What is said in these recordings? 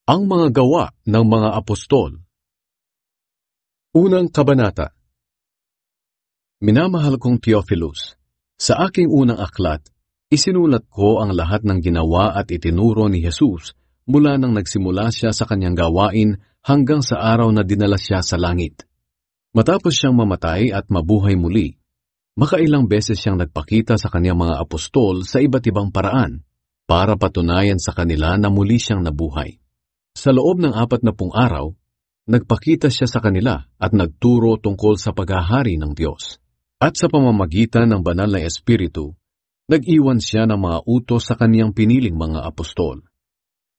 Ang mga gawa ng mga apostol. Unang kabanata. Minamahal kong Theophilus, sa aking unang aklat, isinulat ko ang lahat ng ginawa at itinuro ni Jesus mula nang nagsimula siya sa kanyang gawain hanggang sa araw na dinala siya sa langit. Matapos siyang mamatay at mabuhay muli, makailang beses siyang nagpakita sa kanyang mga apostol sa iba't ibang paraan para patunayan sa kanila na muli siyang nabuhay. Sa loob ng 40 araw, nagpakita siya sa kanila at nagturo tungkol sa paghahari ng Diyos. At sa pamamagitan ng banal na Espiritu, nag-iwan siya ng mga utos sa kaniyang piniling mga apostol.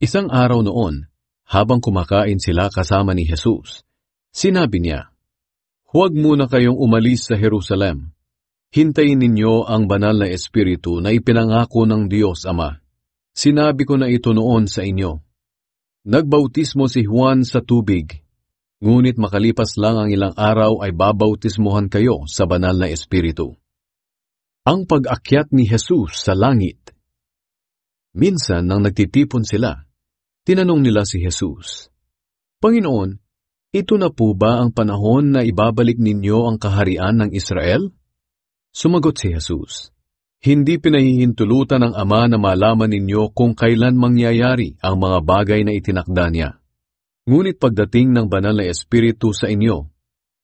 Isang araw noon, habang kumakain sila kasama ni Jesus, sinabi niya, "Huwag muna kayong umalis sa Jerusalem. Hintayin ninyo ang banal na Espiritu na ipinangako ng Diyos Ama. Sinabi ko na ito noon sa inyo. Nagbautismo si Juan sa tubig, ngunit makalipas lang ang ilang araw ay babautismohan kayo sa banal na Espiritu." Ang pag-akyat ni Jesus sa langit. Minsan nang nagtitipon sila, tinanong nila si Jesus, "Panginoon, ito na po ba ang panahon na ibabalik ninyo ang kaharian ng Israel?" Sumagot si Jesus, "Hindi pinahihintulutan ng Ama na malaman ninyo kung kailan mangyayari ang mga bagay na itinakda niya. Ngunit pagdating ng banal na Espiritu sa inyo,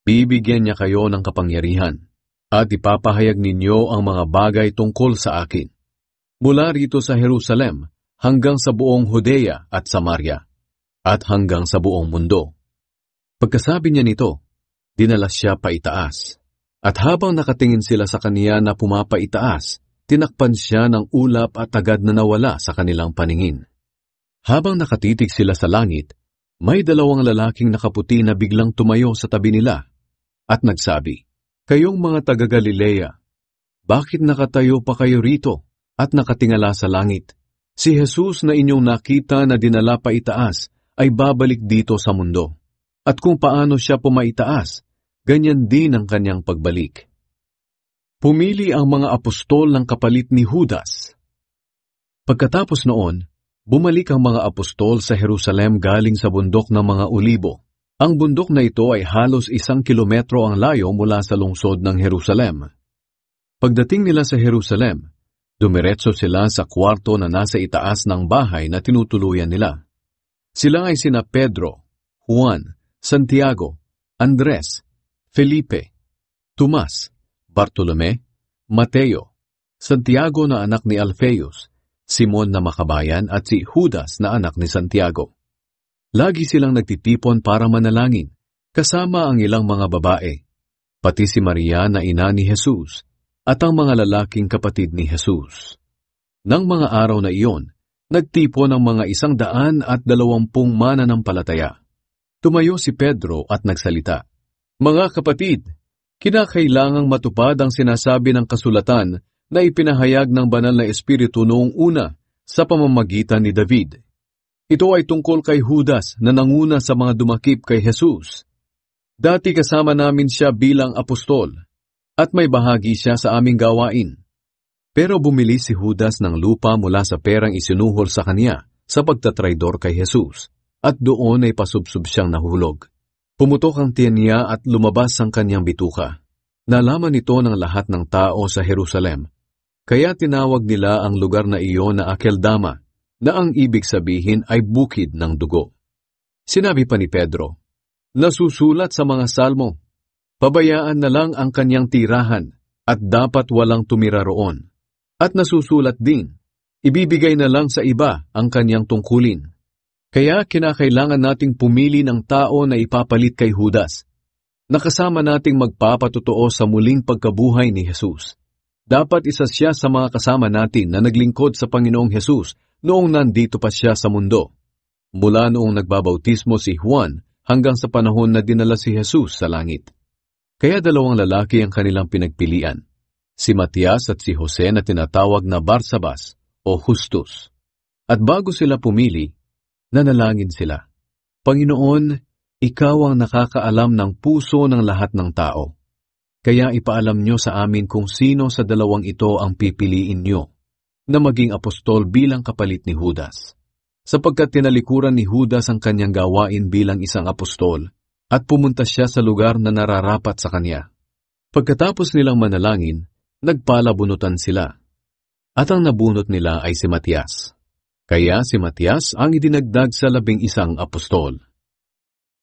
bibigyan niya kayo ng kapangyarihan, at ipapahayag ninyo ang mga bagay tungkol sa akin. Mula rito sa Jerusalem hanggang sa buong Judea at Samaria, at hanggang sa buong mundo." Pagkasabi niya nito, dinala siya paitaas, at habang nakatingin sila sa kaniya na pumapaitaas, tinakpan siya ng ulap at agad na nawala sa kanilang paningin. Habang nakatitig sila sa langit, may 2 lalaking nakaputi na biglang tumayo sa tabi nila at nagsabi, "Kayong mga taga-Galilea, bakit nakatayo pa kayo rito at nakatingala sa langit? Si Jesus na inyong nakita na dinala pa itaas ay babalik dito sa mundo. At kung paano siya pumaitaas, ganyan din ang kanyang pagbalik." Pumili ang mga apostol ng kapalit ni Judas. Pagkatapos noon, bumalik ang mga apostol sa Jerusalem galing sa bundok ng mga Olibo. Ang bundok na ito ay halos 1 kilometro ang layo mula sa lungsod ng Jerusalem. Pagdating nila sa Jerusalem, dumiretso sila sa kwarto na nasa itaas ng bahay na tinutuluyan nila. Sila ay sina Pedro, Juan, Santiago, Andres, Felipe, Tomas, Bartolome, Mateo, Santiago na anak ni Alfeus, Simon na makabayan at si Judas na anak ni Santiago. Lagi silang nagtitipon para manalangin, kasama ang ilang mga babae, pati si Maria na ina ni Jesus, at ang mga lalaking kapatid ni Jesus. Nang mga araw na iyon, nagtipon ang mga 120 mananampalataya. Tumayo si Pedro at nagsalita, "Mga kapatid, kinakailangang matupad ang sinasabi ng kasulatan na ipinahayag ng banal na Espiritu noong una sa pamamagitan ni David. Ito ay tungkol kay Judas na nanguna sa mga dumakip kay Jesus. Dati kasama namin siya bilang apostol, at may bahagi siya sa aming gawain. Pero bumili si Judas ng lupa mula sa perang isinuhol sa kanya sa pagtatraidor kay Jesus, at doon ay pasubsob siyang nahulog. Pumutok ang tiyan niya at lumabas ang kanyang bituka. Nalaman ito ng lahat ng tao sa Jerusalem, kaya tinawag nila ang lugar na iyon na Akeldama, na ang ibig sabihin ay bukid ng dugo." Sinabi pa ni Pedro, "Nasusulat sa mga salmo, pabayaan na lang ang kanyang tirahan at dapat walang tumira roon. At nasusulat din, ibibigay na lang sa iba ang kanyang tungkulin. Kaya kinakailangan nating pumili ng tao na ipapalit kay Judas, nakasama nating magpapatotoo sa muling pagkabuhay ni Jesus. Dapat isa siya sa mga kasama natin na naglingkod sa Panginoong Jesus noong nandito pa siya sa mundo, mula noong nagbabautismo si Juan hanggang sa panahon na dinala si Jesus sa langit." Kaya 2 lalaki ang kanilang pinagpilian, si Matias at si Jose na tinatawag na Barsabas o Justus. At bago sila pumili, nanalangin sila, "Panginoon, ikaw ang nakakaalam ng puso ng lahat ng tao. Kaya ipaalam nyo sa amin kung sino sa 2 ito ang pipiliin nyo na maging apostol bilang kapalit ni Judas." sapagkat tinalikuran ni Judas ang kanyang gawain bilang isang apostol at pumunta siya sa lugar na nararapat sa kanya. Pagkatapos nilang manalangin, nagpalabunutan sila. At ang nabunot nila ay si Matias. Kaya si Matias ang idinagdag sa 11 apostol.